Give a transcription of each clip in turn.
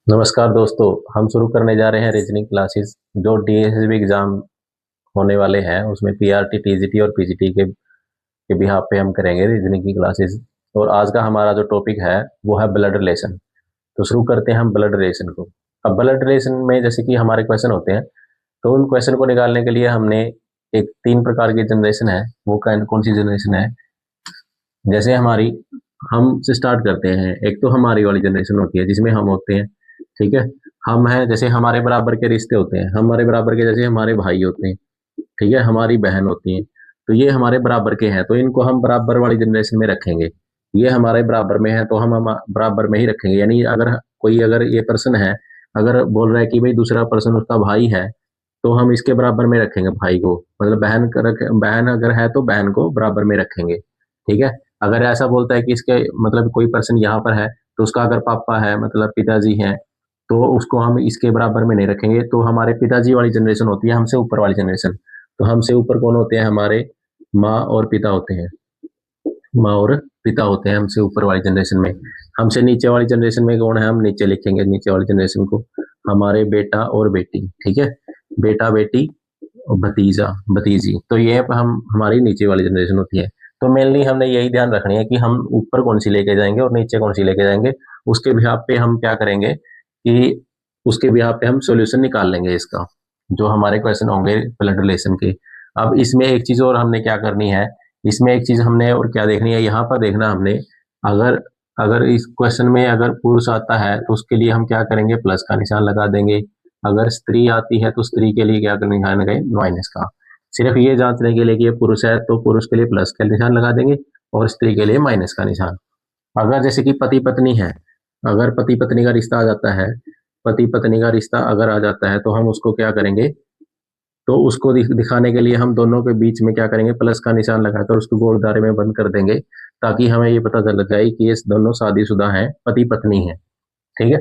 नमस्कार दोस्तों। हम शुरू करने जा रहे हैं रीजनिंग क्लासेस जो डीएसएसबी एग्जाम होने वाले हैं उसमें पीआरटी टीजीटी और पीजीटी के बिहाफ पे हम करेंगे रीजनिंग की क्लासेस। और आज का हमारा जो टॉपिक है वो है ब्लड रिलेशन। तो शुरू करते हैं हम ब्लड रिलेशन को। अब ब्लड रिलेशन में जैसे कि हमारे क्वेश्चन होते हैं, तो उन क्वेश्चन को निकालने के लिए हमने एक 3 प्रकार की जनरेशन है। वो कौन सी जनरेशन है? जैसे हमारी, हम से स्टार्ट करते हैं। एक तो हमारी वाली जनरेशन होती है जिसमें हम होते हैं, ठीक है। हम हैं जैसे हमारे बराबर के रिश्ते होते हैं, हमारे बराबर के जैसे हमारे भाई होते हैं, ठीक है, हमारी बहन होती है। तो ये हमारे बराबर के हैं, तो इनको हम बराबर वाली जनरेशन में रखेंगे। ये हमारे बराबर में है तो हम बराबर में ही रखेंगे। यानी अगर ये पर्सन है, अगर बोल रहा है कि भाई दूसरा पर्सन उसका भाई है, तो हम इसके बराबर में रखेंगे भाई को। मतलब बहन अगर है तो बहन को बराबर में रखेंगे, ठीक है। अगर ऐसा बोलता है कि इसके मतलब कोई पर्सन यहाँ पर है, तो उसका अगर पापा है मतलब पिताजी है, तो उसको हम इसके बराबर में नहीं रखेंगे। तो हमारे पिताजी वाली जनरेशन होती है हमसे ऊपर वाली जनरेशन। तो हमसे ऊपर कौन होते हैं? हमारे माँ और पिता होते हैं। माँ और पिता होते हैं हमसे ऊपर वाली जनरेशन में। हमसे नीचे वाली जनरेशन में कौन है? हम नीचे लिखेंगे नीचे वाली जनरेशन को, हमारे बेटा और बेटी, ठीक है। बेटा बेटी और भतीजा भतीजी, तो ये हम हमारी नीचे वाली जनरेशन होती है। तो मेनली हमने यही ध्यान रखनी है कि हम ऊपर कौन सी लेके जाएंगे और नीचे कौन सी लेके जाएंगे। उसके बिहाफ पे हम क्या करेंगे कि उसके बिहाफ पे हम सॉल्यूशन निकाल लेंगे इसका, जो हमारे क्वेश्चन होंगे ब्लड रिलेशन के। अब इसमें एक चीज और हमने क्या करनी है, इसमें एक चीज हमने और क्या देखनी है, यहाँ पर देखना हमने। अगर अगर इस क्वेश्चन में अगर पुरुष आता है तो उसके लिए हम क्या करेंगे? प्लस का निशान लगा देंगे। अगर स्त्री आती है तो स्त्री के लिए क्या करने निशान लगाएंगे? माइनस का। सिर्फ ये जांचने के लिए कि ये पुरुष है तो पुरुष के लिए प्लस का निशान लगा देंगे और स्त्री के लिए माइनस का निशान। अगर जैसे कि पति पत्नी है, अगर पति पत्नी का रिश्ता आ जाता है, पति पत्नी का रिश्ता अगर आ जाता है तो हम उसको क्या करेंगे? तो उसको दिखाने के लिए हम दोनों के बीच में क्या करेंगे? प्लस का निशान लगाकर उसको गोल दायरे में बंद कर देंगे, ताकि हमें ये पता चल जाए कि ये दोनों शादीशुदा हैं, पति पत्नी है, ठीक है।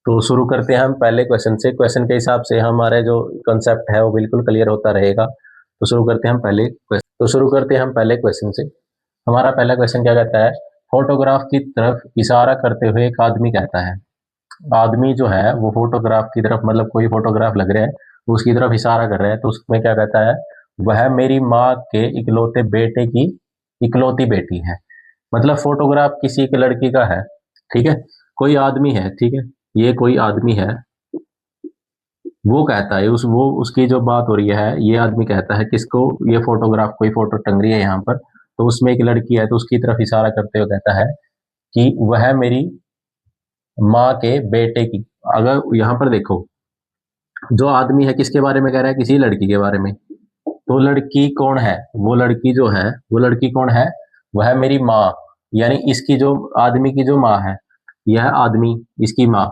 तो शुरू करते हैं हम पहले क्वेश्चन से। क्वेश्चन के हिसाब से हमारे जो कंसेप्ट है वो बिल्कुल क्लियर होता रहेगा। तो शुरू करते हैं हम पहले क्वेश्चन। तो शुरू करते हैं हम पहले क्वेश्चन से। हमारा पहला क्वेश्चन क्या कहता है? फोटोग्राफ की तरफ इशारा करते हुए एक आदमी कहता है। आदमी जो है वो फोटोग्राफ की तरफ, मतलब कोई फोटोग्राफ लग रहा है, उसकी तरफ इशारा कर रहे हैं। तो उसमें क्या कहता है? वह मेरी माँ के इकलौते बेटे की इकलौती बेटी है। मतलब फोटोग्राफ किसी एक लड़की का है, ठीक है। कोई आदमी है, ठीक है, ये कोई आदमी है। वो कहता है, वो उसकी जो बात हो रही है, ये आदमी कहता है किसको? ये फोटोग्राफ, कोई फोटो टंग रही है यहाँ पर, तो उसमें एक लड़की है, तो उसकी तरफ इशारा करते हुए कहता है कि वह मेरी माँ के बेटे की। अगर यहाँ पर देखो, जो आदमी है किसके बारे में कह रहा है? किसी लड़की के बारे में। तो लड़की कौन है? वो लड़की जो है, वो लड़की कौन है? वह मेरी माँ, यानी इसकी जो आदमी की जो माँ है, यह आदमी इसकी माँ।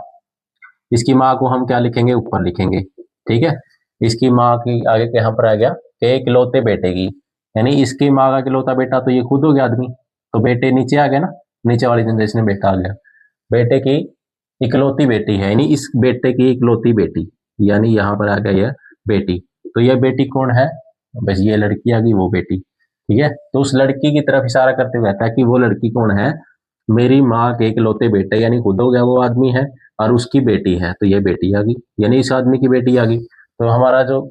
इसकी माँ को हम क्या लिखेंगे? ऊपर लिखेंगे, ठीक है। इसकी माँ की आगे यहाँ पर आ गया कि इकलौते बेटे की, यानी इसकी माँ का इकलौता बेटा तो ये खुद हो गया आदमी। तो बेटे नीचे आ गया ना, नीचे वाली जनरेशन में बेटा आ गया। बेटे की इकलौती बेटी है, यानी इस बेटे की इकलौती बेटी, यानी यहाँ पर आ गया यह बेटी। तो यह बेटी कौन है? बस ये लड़की आ गई, वो बेटी, ठीक है। तो उस लड़की की तरफ इशारा करते हुए कहता है कि वो लड़की कौन है? मेरी माँ के इकलौते बेटे, यानी खुद हो गया वो आदमी है, और उसकी बेटी है, तो ये बेटी आ गई, यानी इस आदमी की बेटी आ गई। तो हमारा जो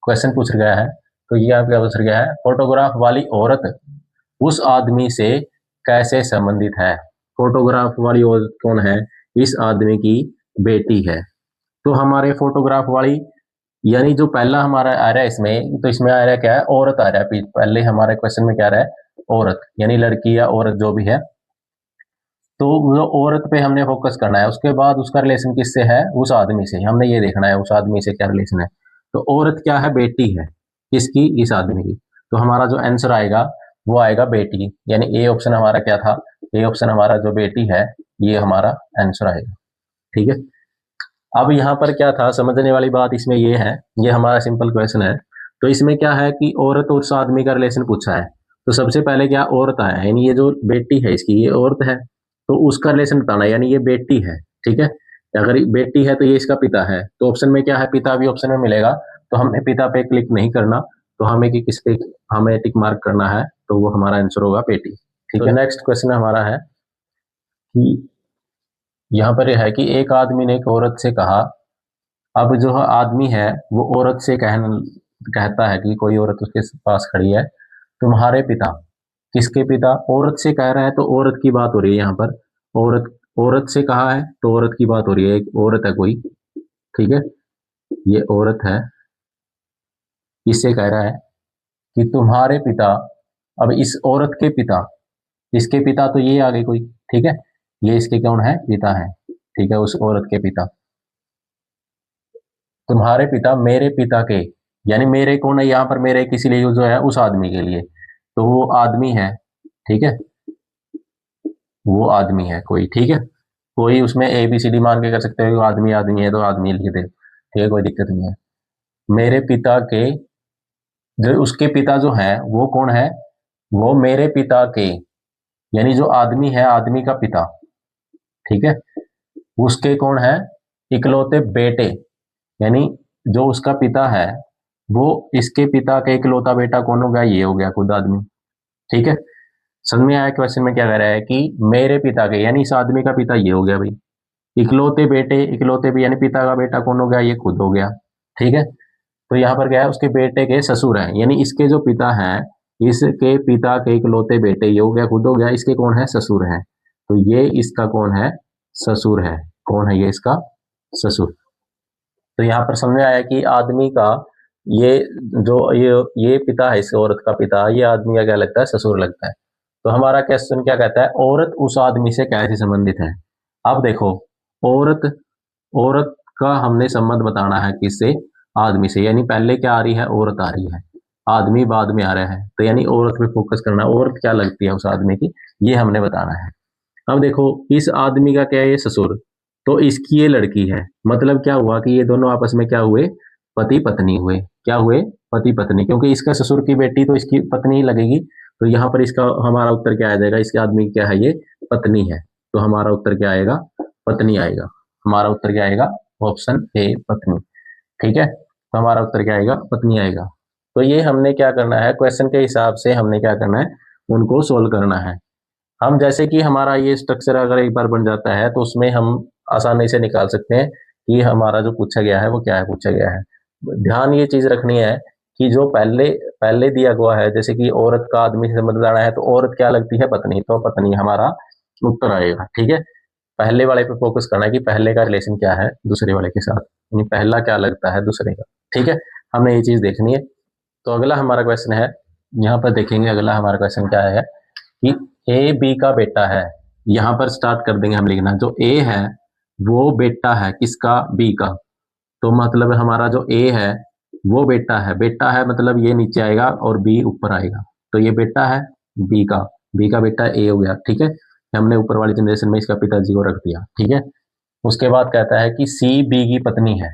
क्वेश्चन पूछ गया है, तो ये आपका पूछ गया है, फोटोग्राफ वाली औरत उस आदमी से कैसे संबंधित है? फोटोग्राफ वाली औरत कौन है? इस आदमी की बेटी है। तो हमारे फोटोग्राफ वाली, यानी जो पहला हमारा आ रहा है इसमें, तो इसमें आ रहा है क्या है? औरत आ रहा है। पहले हमारे क्वेश्चन में क्या आ रहा है? औरत, यानी लड़की या औरत जो भी है। तो वो औरत पे हमने फोकस करना है। उसके बाद उसका रिलेशन किससे है? उस आदमी से। हमने ये देखना है उस आदमी से क्या रिलेशन है। तो औरत क्या है? बेटी है, किसकी? इस आदमी की। तो हमारा जो आंसर आएगा वो आएगा बेटी, यानी ए ऑप्शन हमारा क्या था? ए ऑप्शन हमारा जो बेटी है, ये हमारा आंसर आएगा, ठीक है। अब यहाँ पर क्या था, समझने वाली बात इसमें ये है, ये हमारा सिंपल क्वेश्चन है। तो इसमें क्या है कि औरत और उस आदमी का रिलेशन पूछा है। तो सबसे पहले क्या? औरत आया है, यानी ये जो बेटी है इसकी, ये औरत है, तो उसका रिलेशन बताना है, यानी ये बेटी है, ठीक है। अगर ये बेटी है तो ये इसका पिता है। तो ऑप्शन में क्या है? पिता भी ऑप्शन में मिलेगा। तो हमने पिता पे क्लिक नहीं करना, तो हमें कि किस पे हमें टिक मार्क करना है, तो वो हमारा आंसर होगा बेटी, ठीक है। नेक्स्ट क्वेश्चन हमारा है कि यहाँ पर यह है कि एक आदमी ने एक औरत से कहा। अब जो आदमी है वो औरत से कहता है कि कोई औरत उसके पास खड़ी है, तुम्हारे पिता। किसके पिता? औरत से कह रहा है तो औरत की बात हो रही है यहाँ पर। औरत औरत से कहा है तो औरत की बात हो रही है, एक औरत है कोई, ठीक है, ये औरत है, इससे कह रहा है कि तुम्हारे पिता। अब इस औरत के पिता, इसके पिता तो ये आ गए कोई, ठीक है, ये इसके कौन है? पिता है, ठीक है, उस औरत के पिता। तुम्हारे पिता मेरे पिता के, यानी मेरे कौन है यहाँ पर? मेरे किसी लिए जो है उस आदमी के लिए, तो वो आदमी है, ठीक है, वो आदमी है कोई, ठीक है, कोई उसमें ए बी सी डी मान के कर सकते हो, आदमी आदमी है तो आदमी लिख दे, ठीक है, कोई दिक्कत नहीं है। मेरे पिता के, जो उसके पिता जो है वो कौन है? वो मेरे पिता के, यानी जो आदमी है आदमी का पिता, ठीक है, उसके कौन है? इकलौते बेटे, यानी जो उसका पिता है वो इसके पिता का इकलौता बेटा कौन हो गया? ये हो गया खुद आदमी, ठीक है। समझ में आया क्वेश्चन में क्या कह रहा है कि मेरे पिता के, यानी इस आदमी का पिता ये हो गया भाई। इकलौते बेटे, इकलौते भी यानी पिता का बेटा कौन हो गया? ये खुद हो गया, ठीक है। तो यहाँ पर क्या है? उसके बेटे के ससुर हैं, यानी इसके जो पिता हैं, इसके पिता के इकलौते बेटे, ये हो गया खुद हो गया, इसके कौन है? ससुर हैं। तो ये इसका कौन है? ससुर है। कौन है ये? इसका ससुर। तो यहाँ पर समझ में आया कि आदमी का ये जो ये पिता है, इस औरत का पिता, ये आदमी का क्या लगता है? ससुर लगता है। तो हमारा क्वेश्चन क्या कहता है? औरत उस आदमी से कैसे संबंधित है? अब देखो, औरत औरत का हमने संबंध बताना है किससे? आदमी से, यानी पहले क्या आ रही है? औरत आ रही है, आदमी बाद में आ रहा है, तो यानी औरत पे फोकस करना है, औरत क्या लगती है उस आदमी की, ये हमने बताना है। अब देखो, इस आदमी का क्या है? ये ससुर, तो इसकी ये लड़की है, मतलब क्या हुआ कि ये दोनों आपस में क्या हुए? पति पत्नी हुए। क्या हुए? पति पत्नी, क्योंकि इसका ससुर की बेटी तो इसकी पत्नी ही लगेगी। तो यहाँ पर इसका हमारा उत्तर क्या आ जाएगा? इसके आदमी क्या है? ये पत्नी है, तो हमारा उत्तर क्या आएगा? पत्नी आएगा। हमारा उत्तर क्या आएगा? ऑप्शन ए, पत्नी, ठीक है। तो हमारा उत्तर क्या आएगा? पत्नी आएगा। तो ये हमने क्या करना है? क्वेश्चन के हिसाब से हमने क्या करना है? उनको सोल्व करना है। हम जैसे कि हमारा ये स्ट्रक्चर अगर एक बार बन जाता है तो उसमें हम आसानी से निकाल सकते हैं कि हमारा जो पूछा गया है वो क्या है पूछा गया है। ध्यान ये चीज रखनी है कि जो पहले पहले दिया हुआ है, जैसे कि औरत का आदमी से संबंध लाना है, तो औरत क्या लगती है? पत्नी, तो पत्नी हमारा उत्तर आएगा, ठीक है। पहले वाले पे फोकस करना है कि पहले का रिलेशन क्या है दूसरे वाले के साथ, यानी पहला क्या लगता है दूसरे का, ठीक है। हमने ये चीज देखनी है। तो अगला हमारा क्वेश्चन है, यहाँ पर देखेंगे अगला हमारा क्वेश्चन क्या है कि ए बी का बेटा है। यहाँ पर स्टार्ट कर देंगे हम लिखना, जो ए है वो बेटा है किसका? बी का। तो मतलब हमारा जो ए है वो बेटा है, बेटा है मतलब ये नीचे आएगा और बी ऊपर आएगा, तो ये बेटा है बी का, बी का बेटा ए हो गया, ठीक है। हमने ऊपर वाली जनरेशन में इसका पिताजी को रख दिया, ठीक है। उसके बाद कहता है कि सी बी की पत्नी है,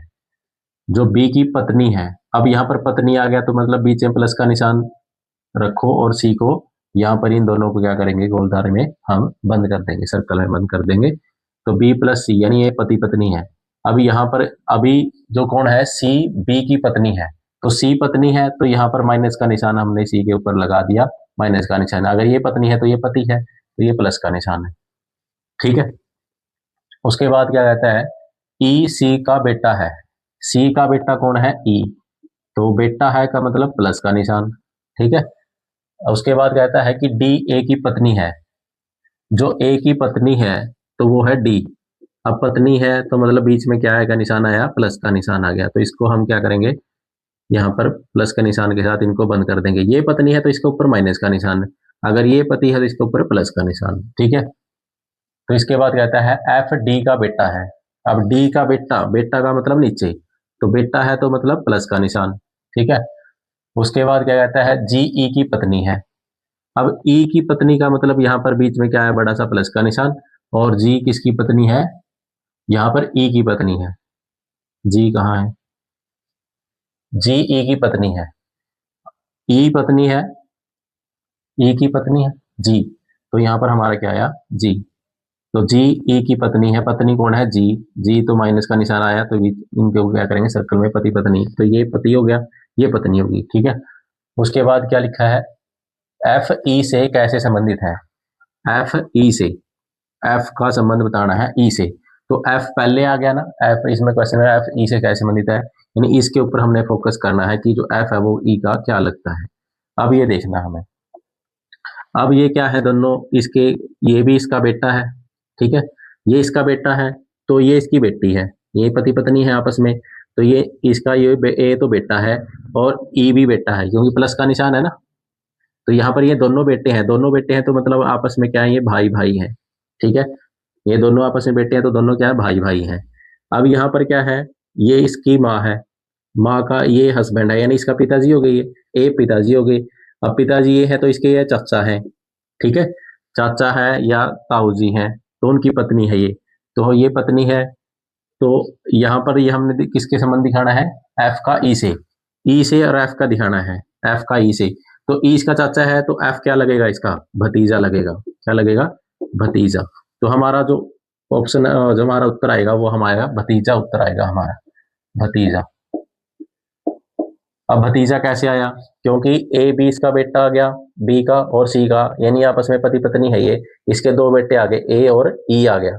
जो बी की पत्नी है। अब यहाँ पर पत्नी आ गया तो मतलब बीच में प्लस का निशान रखो और सी को यहाँ पर इन दोनों को क्या करेंगे? गोलधारे में हम बंद कर देंगे, सर्कल में बंद कर देंगे। तो बी प्लस सी, यानी ये पति पत्नी है। अभी यहाँ पर अभी जो कौन है? सी बी की पत्नी है, तो सी पत्नी है तो यहाँ पर माइनस का निशान हमने सी के ऊपर लगा दिया, माइनस का निशान। अगर ये पत्नी है तो ये पति है, तो ये प्लस का निशान है, ठीक है। उसके बाद क्या कहता है? ई सी का बेटा है। सी का बेटा कौन है? ई, तो बेटा है का मतलब प्लस का निशान, ठीक है। उसके बाद कहता है कि डी ए की पत्नी है। जो ए की पत्नी है तो वो है डी। अब पत्नी है तो मतलब बीच में क्या आएगा? निशान आया, प्लस का निशान आ गया, तो इसको हम क्या करेंगे? यहाँ पर प्लस के निशान के साथ इनको बंद कर देंगे। ये पत्नी है तो इसके ऊपर माइनस का निशान है, अगर ये पति है तो इसके ऊपर प्लस का निशान, ठीक है। तो इसके बाद कहता है एफ डी का बेटा है। अब डी का बेटा, बेटा का मतलब नीचे, तो बेटा है तो मतलब प्लस का निशान, ठीक है। उसके बाद क्या कहता है? जी ई की पत्नी है। अब ई की पत्नी का मतलब यहाँ पर बीच में क्या है? बड़ा सा प्लस का निशान। और जी किसकी पत्नी है? यहाँ पर ई की पत्नी है। जी कहाँ है? जी ई की पत्नी है, ई पत्नी है, ई की पत्नी है जी, तो यहाँ पर हमारा क्या आया? जी। तो जी ई की पत्नी है, पत्नी कौन है? जी। जी तो माइनस का निशान आया, तो इनको क्या करेंगे? सर्कल में पति पत्नी, तो ये पति हो गया, ये पत्नी होगी, ठीक है। उसके बाद क्या लिखा है? एफ ई से कैसे संबंधित है? एफ ई से, एफ का संबंध बताना है ई से। तो एफ पहले आ गया ना, एफ इसमें क्वेश्चन है एफ ई से कैसे संबंधित है, यानी इसके ऊपर हमने फोकस करना है कि जो एफ है वो ई का क्या लगता है। अब ये देखना हमें, अब ये क्या है दोनों इसके, ये भी इसका बेटा है, ठीक है, ये इसका बेटा है, तो ये इसकी बेटी है, ये पति पत्नी है आपस में, तो ये इसका ये ए तो बेटा है और ई भी बेटा है, क्योंकि प्लस का निशान है ना, तो यहाँ पर ये दोनों बेटे हैं, दोनों बेटे हैं तो मतलब आपस में क्या है, ये भाई भाई है, ठीक है, ये दोनों आपस में बेटे हैं तो दोनों क्या है, भाई भाई हैं। अब यहाँ पर क्या है, ये इसकी माँ है, माँ का ये हस्बैंड है, यानी इसका पिताजी हो गए, ये पिताजी हो गए। अब पिताजी ये है तो इसके ये चाचा है, ठीक है, चाचा है या ताऊ जी हैं, तो उनकी पत्नी है ये, तो ये पत्नी है, तो यहाँ पर ये हमने किसके संबंध दिखाना है, एफ का ई से, ई से और एफ का दिखाना है, एफ का ई से, तो ई इसका चाचा है तो एफ क्या लगेगा, इसका भतीजा लगेगा, क्या लगेगा, भतीजा। तो हमारा जो ऑप्शन, जो हमारा उत्तर आएगा वो हमारा भतीजा उत्तर आएगा हमारा, भतीजा। अब भतीजा कैसे आया, क्योंकि ए बी इसका बेटा आ गया, बी का और सी का, यानी आपस में पति पत्नी है ये, इसके दो बेटे आ गए, ए और ई आ गया,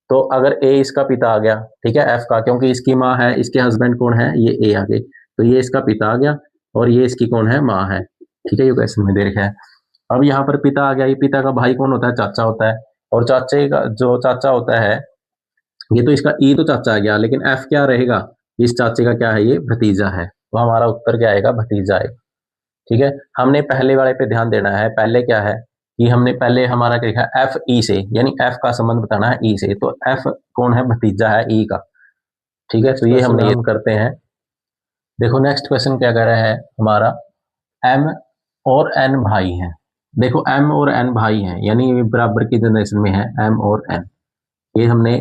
तो अगर ए इसका पिता आ गया, ठीक है, एफ का, क्योंकि इसकी माँ है, इसके हस्बैंड कौन है, ये ए आ गए, तो ये इसका पिता आ गया और ये इसकी कौन है, माँ है, ठीक है, ये क्वेश्चन में दे रखा है। अब यहाँ पर पिता आ गया, ये पिता का भाई कौन होता है, चाचा होता है, और चाचे का जो चाचा होता है, ये तो इसका ई तो चाचा आ गया, लेकिन एफ क्या रहेगा, इस चाचे का क्या है, ये भतीजा है, तो हमारा उत्तर क्या आएगा, भतीजा आएगा, ठीक है। हमने पहले वाले पे ध्यान देना है, पहले क्या है कि हमने पहले हमारा क्या लिखा, एफ ई से, यानी एफ का संबंध बताना है ई से, तो एफ कौन है, भतीजा है ई का, ठीक है, तो ये हमने ये करते हैं। देखो नेक्स्ट क्वेश्चन क्या कह रहा है हमारा, एम और एन भाई हैं, देखो एम और एन भाई हैं, यानी बराबर की जनरेशन में है एम और एन, ये हमने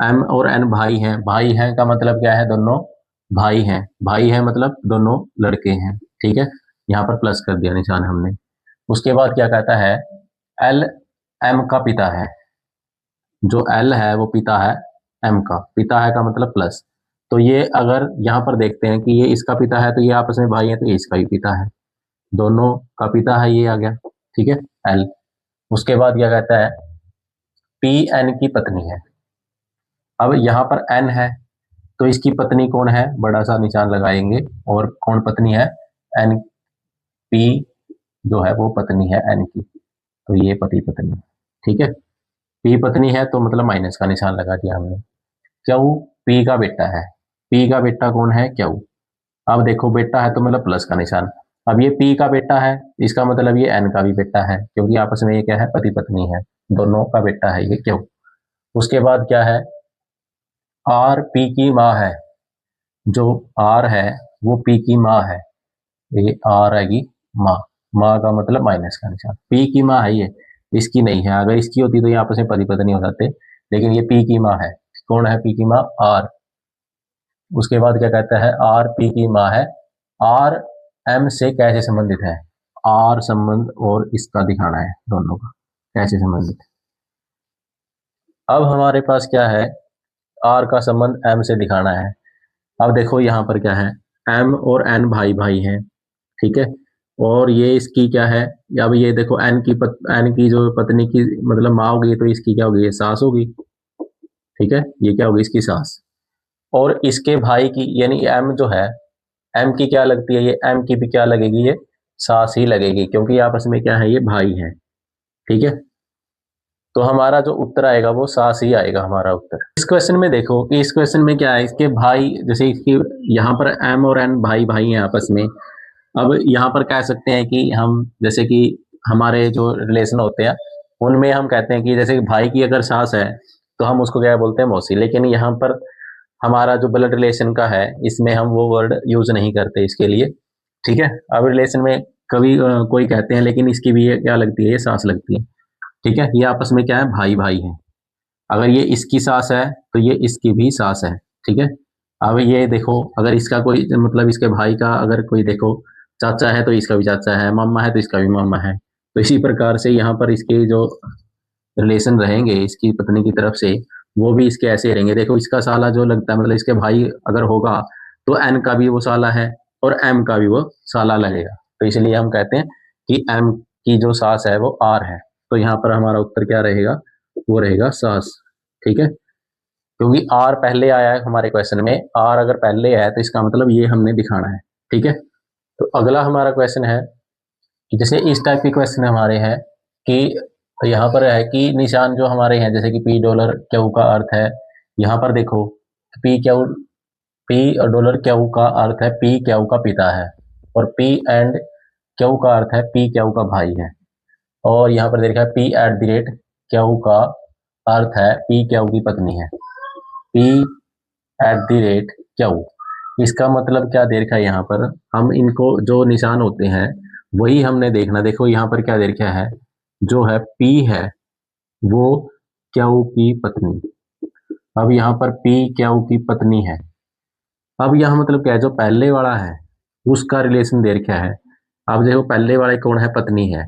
एम और एन भाई हैं, भाई हैं का मतलब क्या है, दोनों भाई हैं, भाई है मतलब दोनों लड़के हैं, ठीक है, यहाँ पर प्लस कर दिया निशान हमने। उसके बाद क्या कहता है, एल एम का पिता है, जो एल है वो पिता है एम का, पिता है का मतलब प्लस, तो ये अगर यहाँ पर देखते हैं कि ये इसका पिता है तो ये आपस में भाई है, तो ये इसका भी पिता है, दोनों का पिता है, ये आ गया, ठीक है, एल। उसके बाद क्या कहता है, पी एन की पत्नी है, अब यहाँ पर एन है तो इसकी पत्नी कौन है, बड़ा सा निशान लगाएंगे, और कौन पत्नी है, एन, पी जो है वो पत्नी है एन की, तो ये पति पत्नी, ठीक है, पी पत्नी है तो मतलब माइनस का निशान लगा दिया हमने। क्यू पी का बेटा है, पी का बेटा कौन है, क्यू, अब देखो बेटा है तो मतलब प्लस का निशान, अब ये पी का बेटा है, इसका मतलब ये एन का भी बेटा है, क्योंकि आपस में ये क्या है, पति पत्नी है, दोनों का बेटा है ये क्यू। उसके बाद क्या है, आर पी की माँ है, जो आर है वो पी की माँ है, ये आर आएगी माँ, माँ का मतलब माइनस का निशान, पी की माँ है ये, इसकी नहीं है, अगर इसकी होती तो ये आपस में पति पत्नी हो जाते, लेकिन ये पी की माँ है, कौन है पी की माँ, आर। उसके बाद क्या कहता है, आर पी की माँ है, आर एम से कैसे संबंधित है, आर संबंध और इसका दिखाना है दोनों का कैसे संबंधित है। अब हमारे पास क्या है, आर का संबंध एम से दिखाना है। अब देखो यहाँ पर क्या है, एम और एन भाई भाई हैं, ठीक है, और ये इसकी क्या है, अब ये देखो एन की जो पत्नी की मतलब माँ होगी, तो इसकी क्या होगी, ये सास होगी, ठीक है, ये क्या होगी, इसकी सास, और इसके भाई की यानी एम जो है, एम की क्या लगती है, ये एम की भी क्या लगेगी, ये सास ही लगेगी, क्योंकि आपस में क्या है, ये भाई है, ठीक है, तो हमारा जो उत्तर आएगा वो सास ही आएगा हमारा उत्तर। इस क्वेश्चन में देखो कि इस क्वेश्चन में क्या है, इसके भाई जैसे इसकी यहाँ पर एम और एन भाई भाई हैं आपस में, अब यहाँ पर कह सकते हैं कि हम जैसे कि हमारे जो रिलेशन होते हैं उनमें हम कहते हैं कि जैसे कि भाई की अगर सास है तो हम उसको क्या बोलते हैं, मौसी, लेकिन यहाँ पर हमारा जो ब्लड रिलेशन का है इसमें हम वो वर्ड यूज नहीं करते इसके लिए, ठीक है। अब रिलेशन में कभी कोई कहते हैं, लेकिन इसकी भी ये क्या लगती है, ये सास लगती है, ठीक है, ये आपस में क्या है, भाई भाई है, अगर ये इसकी सास है तो ये इसकी भी सास है, ठीक है। अब ये देखो अगर इसका कोई मतलब इसके भाई का अगर कोई देखो चाचा है तो इसका भी चाचा है, मामा है तो इसका भी मामा है, तो इसी प्रकार से यहाँ पर इसके जो रिलेशन रहेंगे इसकी पत्नी की तरफ से वो भी इसके ऐसे रहेंगे। देखो इसका साला जो लगता है मतलब इसके भाई अगर होगा तो एन का भी वो साला है और एम का भी वो साला लगेगा, तो इसलिए हम कहते हैं कि एम की जो सास है वो आर है, तो यहाँ पर हमारा उत्तर क्या रहेगा, वो रहेगा सास, ठीक है। क्योंकि आर पहले आया है हमारे क्वेश्चन में, आर अगर पहले है तो इसका मतलब ये हमने दिखाना है। ठीक है, तो अगला हमारा क्वेश्चन है कि जैसे इस टाइप के क्वेश्चन हमारे हैं कि यहाँ पर है कि निशान जो हमारे हैं, जैसे कि पी डॉलर क्यू का अर्थ है, यहाँ पर देखो पी और डॉलर क्यू का अर्थ है पी क्यू का पिता है, और पी एंड क्यू का अर्थ है पी क्यू का भाई है, और यहाँ पर देखा है P at the rate Q का अर्थ है पी क्यू की पत्नी है। P at the rate Q, इसका मतलब क्या दे रखा है, यहाँ पर हम इनको जो निशान होते हैं वही हमने देखना। देखो यहाँ पर क्या दे रखा है, जो है पी है वो क्यू की पत्नी। अब यहाँ पर पी क्यू की पत्नी है, अब यहाँ मतलब क्या है, जो पहले वाला है उसका रिलेशन दे रखा है। अब देखो पहले वाले कौन है, पत्नी है,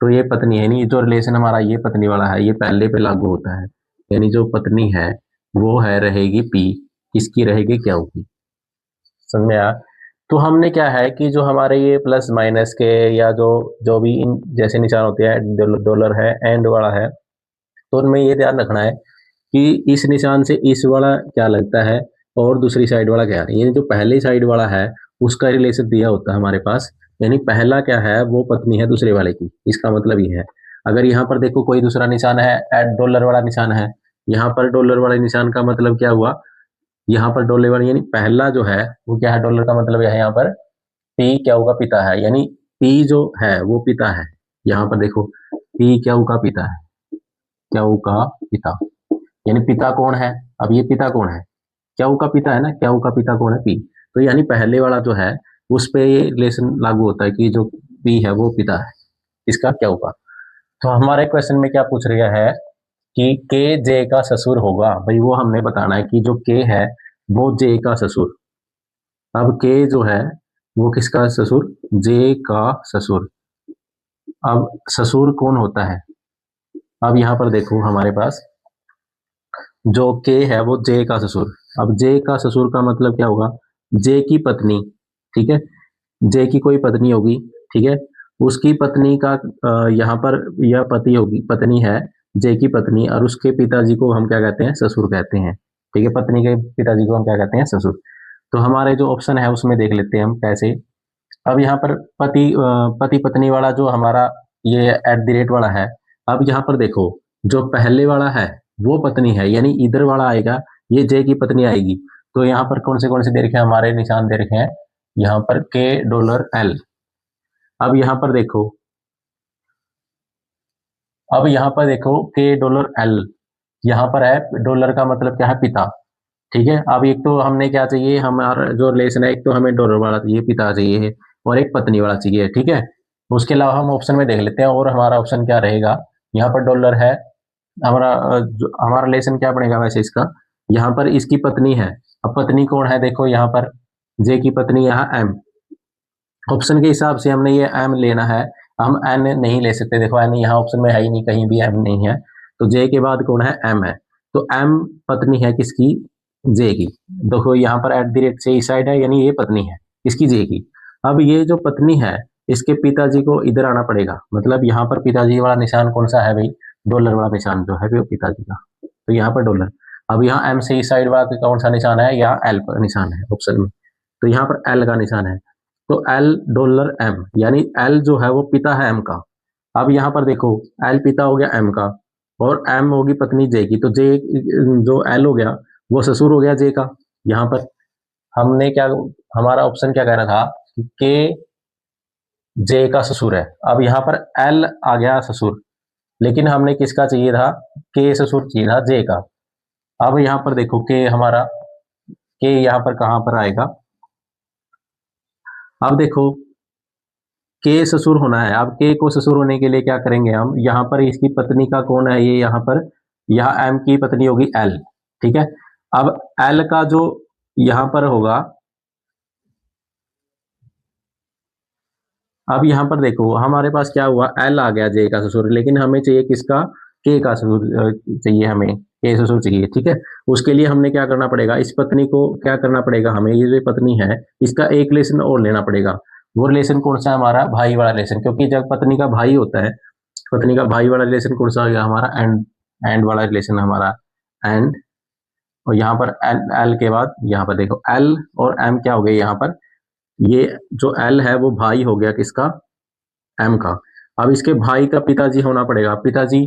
तो ये पत्नी है, नहीं जो रिलेशन हमारा ये पत्नी वाला है ये पहले पे लागू होता है, यानी जो पत्नी है वो है रहेगी पी, किसकी रहेगी, क्यू की। समझ में आया? तो हमने क्या है कि जो हमारे ये प्लस माइनस के या जो जो भी इन जैसे निशान होते हैं, डॉलर है एंड वाला है, तो उनमें ये ध्यान रखना है कि इस निशान से इस वाला क्या लगता है और दूसरी साइड वाला क्या है, यानी जो पहली साइड वाला है उसका रिलेशन दिया होता है हमारे पास, यानी पहला क्या है वो पत्नी है दूसरे वाले की, इसका मतलब ये है। अगर यहाँ पर देखो कोई दूसरा निशान है, एट डॉलर वाला निशान है, यहाँ पर डॉलर वाले निशान का मतलब क्या हुआ, यहाँ पर डॉलर वाला यानी पहला जो है वो क्या है, डॉलर का मतलब है यहाँ पर पी क्यू का पिता है, यानी पी जो है वो पिता है। यहाँ पर देखो पी क्यू का पिता है, क्यू का पिता, यानी पिता कौन है, अब ये पिता कौन है, क्यू का पिता है ना, क्यू का पिता कौन है, पी। तो यानी पहले वाला जो है उस पे ये रिलेशन लागू होता है कि जो पी है वो पिता है इसका, क्यू का। तो हमारे क्वेश्चन में क्या पूछ रहा है कि के जे का ससुर होगा, भाई वो हमने बताना है कि जो के है वो जे का ससुर। अब के जो है वो किसका ससुर, जे का ससुर। अब ससुर कौन होता है, अब यहाँ पर देखो हमारे पास जो के है वो जे का ससुर। अब जे का ससुर का मतलब क्या होगा, जे की पत्नी, ठीक है, जे की कोई पत्नी होगी, ठीक है, उसकी पत्नी का यहाँ पर यह पति होगी, पत्नी है जे की पत्नी, और उसके पिताजी को हम क्या कहते हैं, ससुर कहते हैं। ठीक है, पत्नी के पिताजी को हम क्या कहते हैं, ससुर। तो हमारे जो ऑप्शन है उसमें देख लेते हैं हम कैसे। अब यहाँ पर पति पत्नी वाला जो हमारा ये एट द रेट वाला है, अब यहाँ पर देखो जो पहले वाला है वो पत्नी है, यानी इधर वाला आएगा ये जे की पत्नी आएगी। तो यहाँ पर कौन से दे रखे हैं, हमारे निशान दे रखे हैं यहाँ पर के डॉलर एल। अब यहाँ पर देखो, अब यहाँ पर देखो के डॉलर एल, यहाँ पर है डॉलर का मतलब क्या है, पिता। ठीक है, अब एक तो हमने क्या चाहिए, हमारा जो रिलेशन है, एक तो हमें डॉलर वाला चाहिए, पिता चाहिए, और एक पत्नी वाला चाहिए। ठीक है, उसके अलावा हम ऑप्शन में देख लेते हैं, और हमारा ऑप्शन क्या रहेगा, यहाँ पर डॉलर है हमारा, हमारा रिलेशन क्या बनेगा वैसे इसका, यहाँ पर इसकी पत्नी है। अब पत्नी कौन है, देखो यहाँ पर जे की पत्नी, यहाँ एम, ऑप्शन के हिसाब से हमने ये एम लेना है, हम एन नहीं ले सकते। देखो एन यहाँ ऑप्शन में है ही नहीं, कहीं भी एम नहीं है, तो जे के बाद कौन है, एम है। तो एम पत्नी है किसकी, जे की। देखो यहाँ पर एट द रेट से इस साइड है, यानी ये पत्नी है इसकी, जे की। अब ये जो पत्नी है इसके पिताजी को इधर आना पड़ेगा, मतलब यहाँ पर पिताजी वाला निशान कौन सा है भाई, डॉलर वाला निशान जो है वो पिताजी का, तो यहाँ पर डॉलर। अब यहाँ एम से इस साइड वाला कौन सा निशान है, यहाँ एल का निशान है ऑप्शन में, तो यहाँ पर एल का निशान है। तो एल डॉलर एम, यानी एल जो है वो पिता है एम का। अब यहाँ पर देखो एल पिता हो गया एम का, और एम होगी पत्नी जे की, तो जे जो एल हो गया वो ससुर हो गया जे का। यहाँ पर हमने क्या, हमारा ऑप्शन क्या कह रहा था कि के जे का ससुर है। अब यहाँ पर एल आ गया ससुर, लेकिन हमने किसका चाहिए था, के ससुर चाहिए था जे का। अब यहाँ पर देखो के हमारा, के यहाँ पर कहाँ पर आएगा, अब देखो के ससुर होना है। अब के को ससुर होने के लिए क्या करेंगे हम, यहाँ पर इसकी पत्नी का कौन है, ये यहाँ पर, यहाँ एम की पत्नी होगी एल। ठीक है, अब एल का जो यहाँ पर होगा, अब यहाँ पर देखो हमारे पास क्या हुआ, एल आ गया जे का ससुर, लेकिन हमें चाहिए किसका, के का ससुर चाहिए, हमें के ससुर चाहिए। ठीक है, उसके लिए हमने क्या करना पड़ेगा, इस पत्नी को क्या करना पड़ेगा हमें, ये जो पत्नी है इसका एक रिलेशन और लेना पड़ेगा। वो रिलेशन कौन सा है, हमारा भाई वाला रिलेशन, क्योंकि जब पत्नी का भाई होता है, पत्नी का भाई वाला रिलेशन कौन सा हो गया हमारा, एंड वाला रिलेशन हमारा, एंड और यहाँ पर एल के बाद यहाँ पर देखो एल और एम क्या हो गए यहाँ पर, ये जो एल है वो भाई हो गया किसका, एम का। अब इसके भाई का पिताजी होना पड़ेगा, पिताजी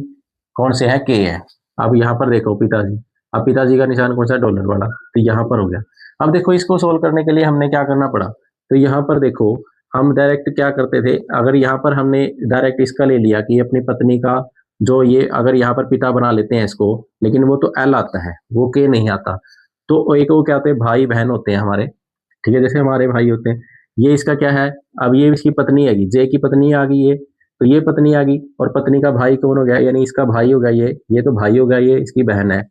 कौन से है, के है। अब यहाँ पर देखो पिताजी, अब पिताजी का निशान कौन सा, डॉलर वाला, तो यहाँ पर हो गया। अब देखो इसको सोल्व करने के लिए हमने क्या करना पड़ा, तो यहाँ पर देखो हम डायरेक्ट क्या करते थे, अगर यहाँ पर हमने डायरेक्ट इसका ले लिया कि अपनी पत्नी का, जो ये अगर यहाँ पर पिता बना लेते हैं इसको, लेकिन वो तो एल आता है, वो के नहीं आता, तो एक वो क्या होते हैं, भाई बहन होते हैं हमारे, ठीक है, जैसे हमारे भाई होते हैं। ये इसका क्या है, अब ये इसकी पत्नी आएगी, जे की पत्नी आ गई ये, तो ये पत्नी आ गई, और पत्नी का भाई कौन हो गया, यानी इसका भाई हो गया ये तो भाई हो गया, ये इसकी बहन है,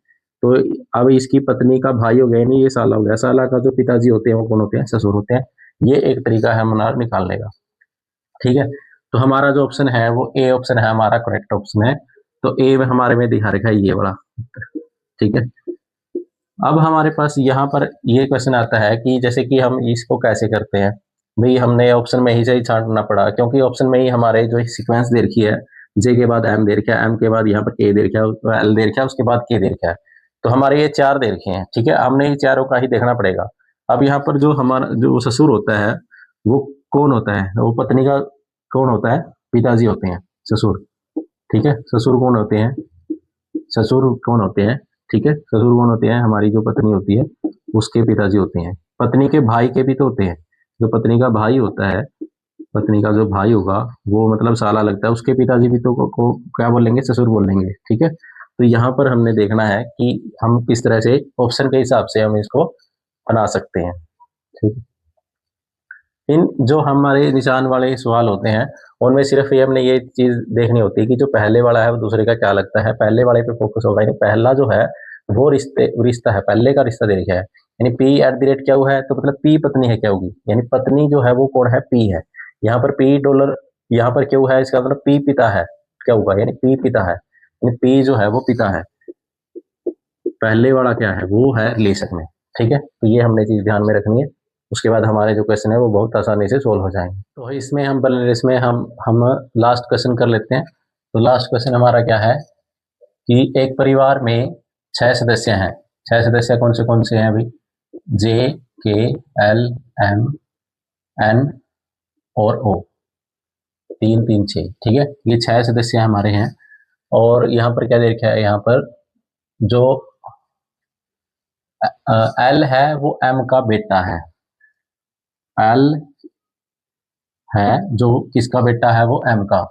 तो अब इसकी पत्नी का भाई हो गया, यानी ये साला हो गया। साला का जो पिताजी होते हैं वो कौन होते हैं, ससुर होते हैं। ये एक तरीका है हमारा निकालने का, ठीक है। तो हमारा जो ऑप्शन है वो ए ऑप्शन है, हमारा करेक्ट ऑप्शन है। तो ए हमारे में दिखा रखा है ये वाला, ठीक है। अब हमारे पास यहाँ पर ये क्वेश्चन आता है कि जैसे कि हम इसको कैसे करते हैं, भाई हमने ऑप्शन में ही से ही छांटना पड़ा, क्योंकि ऑप्शन में ही हमारे जो सीक्वेंस दे रखी है, जे के बाद एम दे रखा है, एम के बाद यहाँ पर ए दे रखा है, एल दे रखा है, उसके बाद के दे रखा है, तो हमारे ये चार दे रखे हैं, ठीक है। हमने ये चारों का ही देखना पड़ेगा। अब यहाँ पर जो हमारा जो ससुर होता है वो कौन होता है, वो पत्नी का कौन होता है, पिताजी होते हैं ससुर, ठीक है। ससुर कौन होते हैं, ससुर कौन होते हैं, ठीक है, ससुर कौन होते हैं, हमारी जो पत्नी होती है उसके पिताजी होते हैं। पत्नी के भाई के भी तो होते हैं, जो पत्नी का भाई होता है, पत्नी का जो भाई होगा वो मतलब साला लगता है, उसके पिताजी भी तो को क्या बोलेंगे, ससुर बोलेंगे, ठीक है। तो यहाँ पर हमने देखना है कि हम किस तरह से ऑप्शन के हिसाब से हम इसको बना सकते हैं, ठीक है। इन जो हमारे निशान वाले सवाल होते हैं उनमें सिर्फ ये हमने ये चीज देखनी होती है कि जो पहले वाला है वो दूसरे का क्या लगता है, पहले वाले पे फोकस होगा, यानी पहला जो है वो रिश्ता है, पहले का रिश्ता दे रखा है, यानी पी एट द रेट क्या हुआ है, तो मतलब पी पत्नी है क्या होगी, यानी पत्नी जो है वो कौन है, पी है। यहाँ पर पी डॉलर, यहाँ पर क्यों है, इसका मतलब पी पिता है, क्या होगा, यानी पी पिता है, यानी पी जो है वो पिता है, पहले वाला क्या है, वो है रिलेशन में, ठीक है। तो ये हमने चीज ध्यान में रखनी है, उसके बाद हमारे जो क्वेश्चन है वो बहुत आसानी से सोल्व हो जाएंगे। तो इसमें हम लास्ट क्वेश्चन कर लेते हैं। तो लास्ट क्वेश्चन हमारा क्या है कि एक परिवार में 6 सदस्य हैं, 6 सदस्य कौन से हैं अभी, जे, के, एल, एम, एन और ओ, 3 3 6, ठीक है। ये 6 सदस्य हमारे हैं, और यहाँ पर क्या देखा है, यहाँ पर जो एल है वो एम का बेटा है, एल है जो किसका बेटा है, वो एम का,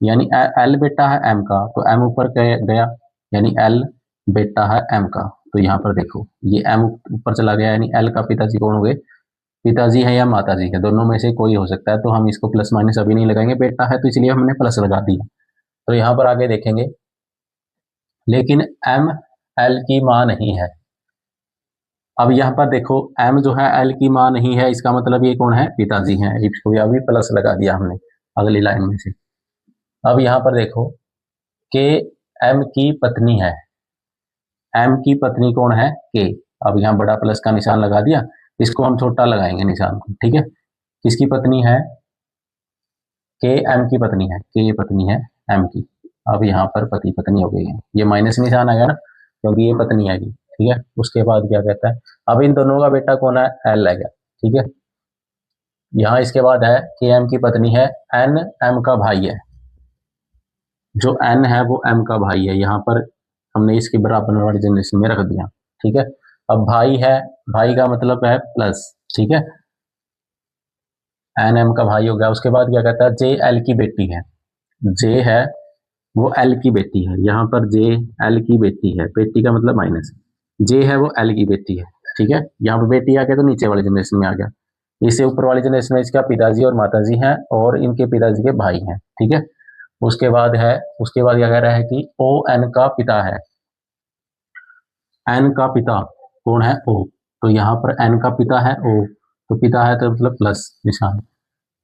यानी एल बेटा है एम का, तो एम ऊपर गया, यानी एल बेटा है एम का। तो यहाँ पर देखो ये एम ऊपर चला गया, यानी एल का पिताजी कौन हो गए, पिताजी है या माताजी है, दोनों में से कोई हो सकता है, तो हम इसको प्लस माइनस अभी नहीं लगाएंगे, बेटा है तो इसलिए हमने प्लस लगा दिया। तो यहाँ पर आगे देखेंगे, लेकिन एम एल की माँ नहीं है। अब यहाँ पर देखो एम जो है एल की माँ नहीं है, इसका मतलब ये कौन है, पिताजी हैं, इसको अभी प्लस लगा दिया हमने अगली लाइन में से। अब यहाँ पर देखो के एम की पत्नी है, एम की पत्नी कौन है, के। अब यहाँ बड़ा प्लस का निशान लगा दिया, इसको हम छोटा लगाएंगे निशान को, ठीक है। किसकी पत्नी है, के एम की पत्नी है, के पत्नी है एम की। अब यहाँ पर पति पत्नी हो गई है, ये माइनस निशान आएगा ना, क्योंकि ये पत्नी आएगी, ठीक है। उसके बाद क्या कहता है, अब इन दोनों का बेटा कौन है, एल आएगा, ठीक है। यहाँ इसके बाद है के एम की पत्नी है, एन एम का भाई है, जो एन है वो एम का भाई है, यहाँ पर हमने इसके बराबर वाली जनरेशन में रख दिया, ठीक है। अब भाई है, भाई का मतलब है प्लस, ठीक है, एन एम का भाई हो गया। उसके बाद क्या कहता है, जे एल की बेटी है, जे है वो एल की बेटी है, यहाँ पर जे एल की बेटी है, बेटी का मतलब माइनस, जे है वो एल की बेटी है, ठीक है। यहाँ पर बेटी आ गया तो नीचे वाली जनरेशन में आ गया, इससे ऊपर वाली जनरेशन में इसका पिताजी और माताजी हैं, और इनके पिताजी के भाई हैं, ठीक है। उसके बाद क्या कह रहा है कि ओ एन का पिता है, एन का पिता कौन है, ओ, तो यहाँ पर एन का पिता है ओ, तो पिता है तो मतलब प्लस निशान,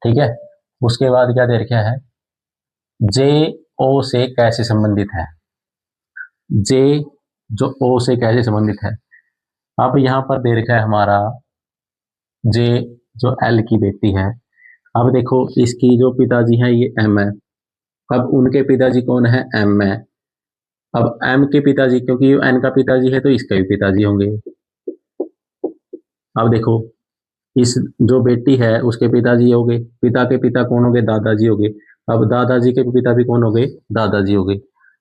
ठीक है। उसके बाद क्या दे रखा है, जे ओ से कैसे संबंधित है, जे जो ओ से कैसे संबंधित है। अब यहाँ पर दे रखा है हमारा जे जो एल की बेटी है। अब देखो इसकी जो पिताजी है ये एम है, अब उनके पिताजी कौन है, एम है, अब एम के पिताजी, क्योंकि एन का पिताजी है तो इसके भी पिताजी होंगे। अब देखो, इस जो बेटी है उसके पिताजी हो गए, पिता के पिता कौन हो गए, दादाजी हो गए। अब दादाजी के पिता भी कौन हो गए, दादाजी हो गए।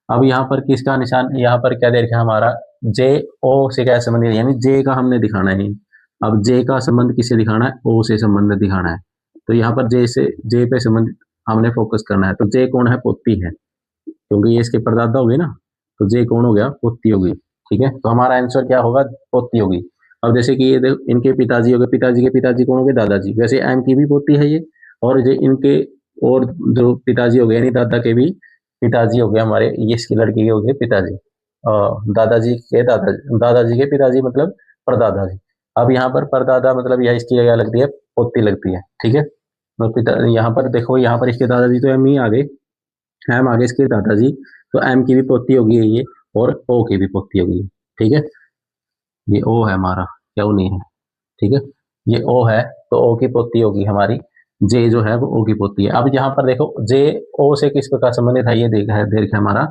अब यहाँ पर किसका निशान, यहाँ पर क्या दे रखा है हमारा, जे ओ से क्या संबंध है, यानी जे का हमने दिखाना है। अब जे का संबंध किससे दिखाना है, ओ से संबंध दिखाना है। तो यहाँ पर जे से, जे पे संबंध हमने फोकस करना है। तो जे कौन है, पोती है, क्योंकि ये इसके परदादा हो गए ना। तो जे कौन हो गया, पोती होगी। ठीक है, तो हमारा आंसर क्या होगा, पोती होगी। अब जैसे कि ये देखो, इनके पिताजी हो गए, पिताजी के पिताजी कौन हो गए, दादाजी। वैसे एम की भी पोती है ये, और जो इनके और जो पिताजी हो गए यानी दादा के भी पिताजी हो गए हमारे, ये इसकी लड़की के हो गए पिताजी। दादाजी के दादाजी के पिताजी मतलब परदादा जी। अब यहाँ पर परदादा मतलब यह इसकी क्या लगती है, पोती लगती है। ठीक है, तो पिता यहाँ पर देखो, यहाँ पर इसके दादाजी तो एम ही आ गए, एम आगे इसके दादाजी, तो एम की भी पोती होगी ये, और ओ की भी पोती होगी। ठीक है, ये ओ है हमारा, क्या ओ नहीं है। ठीक है, ये ओ है, तो ओ की पोती होगी हमारी। जे जो है वो ओ की पोती है। अब यहाँ पर देखो, जे ओ से किस प्रकार संबंधित है, ये देखा है, देख हमारा।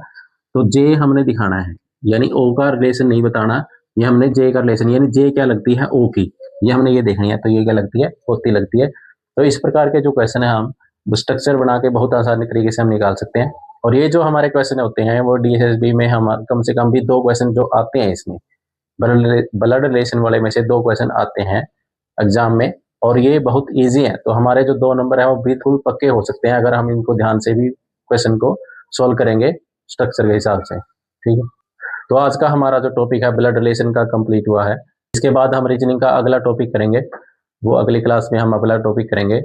तो जे हमने दिखाना है, यानी ओ का रिलेशन नहीं बताना, ये हमने जे का रिलेशन, यानी जे क्या लगती है, ओ की, ये हमने ये देखनी है। तो ये क्या लगती है, पोती लगती है। तो इस प्रकार के जो क्वेश्चन है, हम स्ट्रक्चर बना के बहुत आसानी तरीके से हम निकाल सकते हैं। और ये जो हमारे क्वेश्चन होते हैं वो डीएसएसबी में हम कम से कम भी 2 क्वेश्चन जो आते हैं इसमें, ब्लड रिलेशन वाले में से 2 क्वेश्चन आते हैं एग्जाम में, और ये बहुत इजी है। तो हमारे जो 2 नंबर है वो बिल्कुल पक्के हो सकते हैं अगर हम इनको ध्यान से भी क्वेश्चन को सॉल्व करेंगे स्ट्रक्चर के हिसाब से। ठीक है, तो आज का हमारा जो टॉपिक है ब्लड रिलेशन का कंप्लीट हुआ है। इसके बाद हम रीजनिंग का अगला टॉपिक करेंगे, वो अगली क्लास में हम अगला टॉपिक करेंगे।